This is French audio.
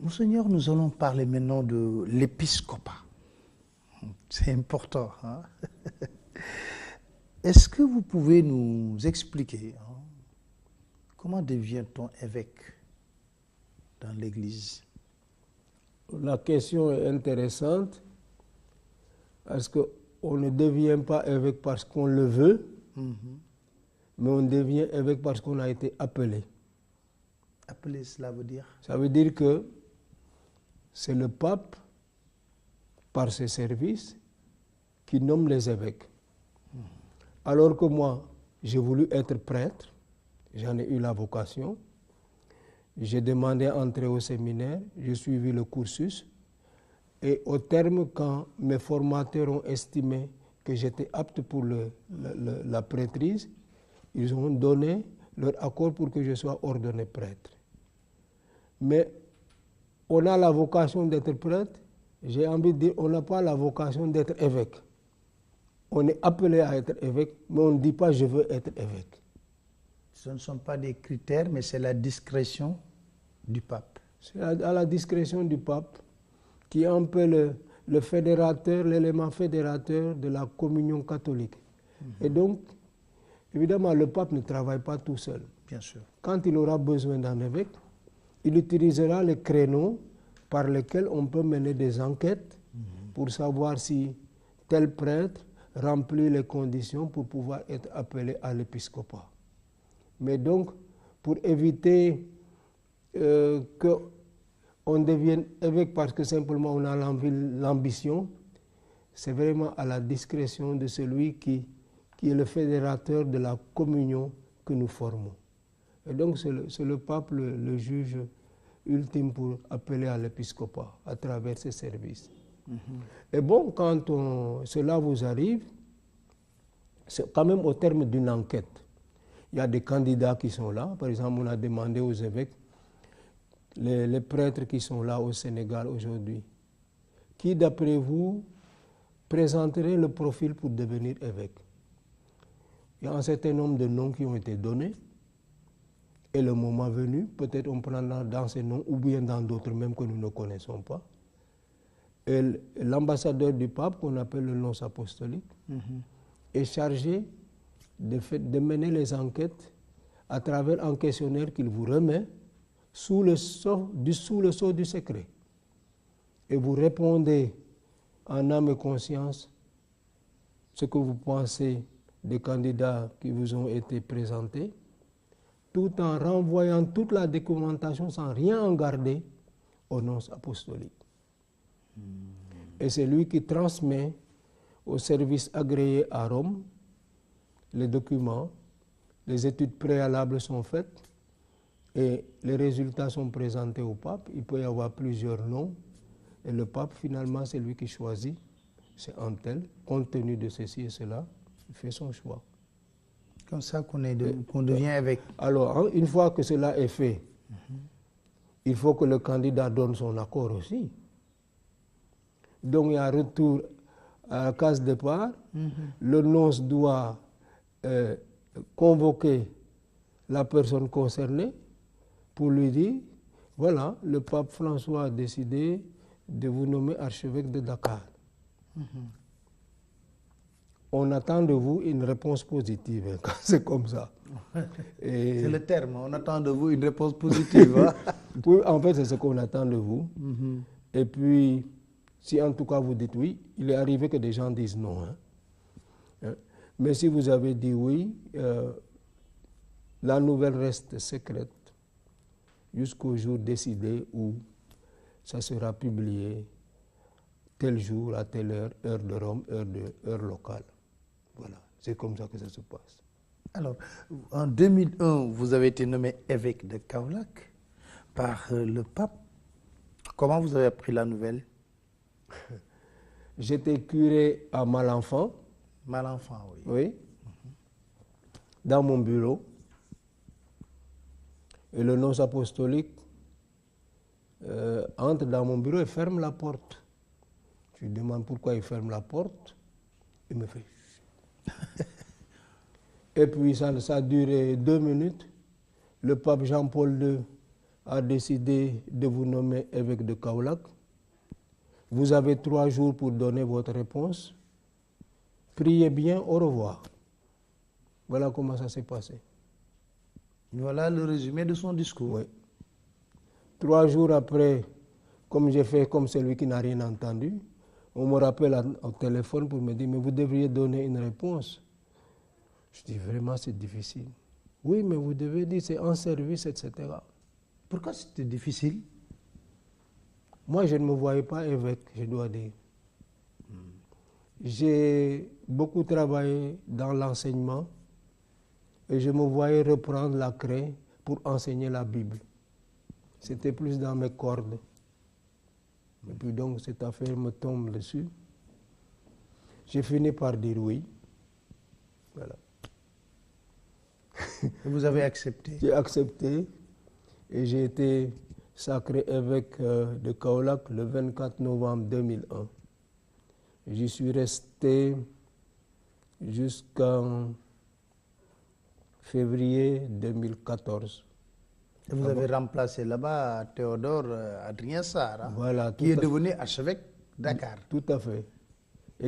Monseigneur, nous allons parler maintenant de l'épiscopat. C'est important. Hein? Est-ce que vous pouvez nous expliquer comment devient-on évêque dans l'Église? La question est intéressante parce qu'on ne devient pas évêque parce qu'on le veut, mais on devient évêque parce qu'on a été appelé. Appelé, cela veut dire? Ça veut dire que c'est le pape, par ses services, qui nomme les évêques. Alors que moi, j'ai voulu être prêtre, j'en ai eu la vocation, j'ai demandé à entrer au séminaire, j'ai suivi le cursus, et au terme, quand mes formateurs ont estimé que j'étais apte pour la prêtrise, ils ont donné leur accord pour que je sois ordonné prêtre. Mais on a la vocation d'être prêtre, j'ai envie de dire, on n'a pas la vocation d'être évêque. On est appelé à être évêque, mais on ne dit pas je veux être évêque. Ce ne sont pas des critères, mais c'est la discrétion du pape. C'est à la discrétion du pape, qui est un peu le fédérateur, l'élément fédérateur de la communion catholique. Et donc, évidemment, le pape ne travaille pas tout seul. Bien sûr. Quand il aura besoin d'un évêque, il utilisera les créneaux par lesquels on peut mener des enquêtes pour savoir si tel prêtre remplit les conditions pour pouvoir être appelé à l'épiscopat. Mais donc, pour éviter qu'on devienne évêque parce que simplement on a l'ambition, c'est vraiment à la discrétion de celui qui est le fédérateur de la communion que nous formons. Et donc c'est le pape le juge ultime pour appeler à l'épiscopat à travers ses services. Et bon, quand cela vous arrive, c'est quand même au terme d'une enquête. Il y a des candidats qui sont là. Par exemple, on a demandé aux évêques, les prêtres qui sont là au Sénégal aujourd'hui, qui d'après vous présenterait le profil pour devenir évêque? Il y a un certain nombre de noms qui ont été donnés. Et le moment venu, peut-être on prendra dans ces noms ou bien dans d'autres même que nous ne connaissons pas. Et l'ambassadeur du pape, qu'on appelle le nonce apostolique, est chargé de mener les enquêtes à travers un questionnaire qu'il vous remet sous le sceau du secret. Et vous répondez en âme et conscience ce que vous pensez des candidats qui vous ont été présentés, tout en renvoyant toute la documentation sans rien en garder au nonce apostolique. Et c'est lui qui transmet au service agréé à Rome les documents, les études préalables sont faites et les résultats sont présentés au pape. Il peut y avoir plusieurs noms et le pape finalement c'est lui qui choisit, c'est un tel, compte tenu de ceci et cela, il fait son choix. Comme ça qu'on devient évêque. Alors, une fois que cela est fait, il faut que le candidat donne son accord aussi. Donc, il y a un retour à la case départ. Le nonce doit convoquer la personne concernée pour lui dire, voilà, le pape François a décidé de vous nommer archevêque de Dakar. On attend de vous une réponse positive, quand c'est comme ça. C'est le terme, on attend de vous une réponse positive. Hein? Oui, en fait, c'est ce qu'on attend de vous. Et puis, si en tout cas vous dites oui, il est arrivé que des gens disent non. Hein? Mais si vous avez dit oui, la nouvelle reste secrète jusqu'au jour décidé où ça sera publié tel jour, à telle heure, heure de Rome, heure locale. Voilà, c'est comme ça que ça se passe. Alors, en 2001, vous avez été nommé évêque de Kaolack par le pape. Comment vous avez appris la nouvelle? J'étais curé à Malenfant. Malenfant, oui. Oui. Dans mon bureau. Et le nonce apostolique entre dans mon bureau et ferme la porte. Je lui demande pourquoi il ferme la porte. Il me fait... Et puis ça a duré 2 minutes. Le pape Jean-Paul II a décidé de vous nommer évêque de Kaolack. Vous avez 3 jours pour donner votre réponse. Priez bien, au revoir. Voilà comment ça s'est passé. Voilà le résumé de son discours. Oui. 3 jours après, comme j'ai fait comme celui qui n'a rien entendu, on me rappelle au téléphone pour me dire, mais vous devriez donner une réponse. Je dis, vraiment, c'est difficile. Oui, mais vous devez dire, c'est en service, etc. Pourquoi c'était difficile? Moi, je ne me voyais pas évêque, je dois dire. J'ai beaucoup travaillé dans l'enseignement et je me voyais reprendre la craie pour enseigner la Bible. C'était plus dans mes cordes. Et puis donc, cette affaire me tombe dessus. J'ai fini par dire oui. Voilà. Et vous avez accepté? J'ai accepté et j'ai été sacré évêque de Kaolack le 24 novembre 2001. J'y suis resté jusqu'en février 2014. Et vous avez remplacé là-bas Théodore Adrien Sarr, Voilà, qui est devenu archevêque Dakar. Tout à fait.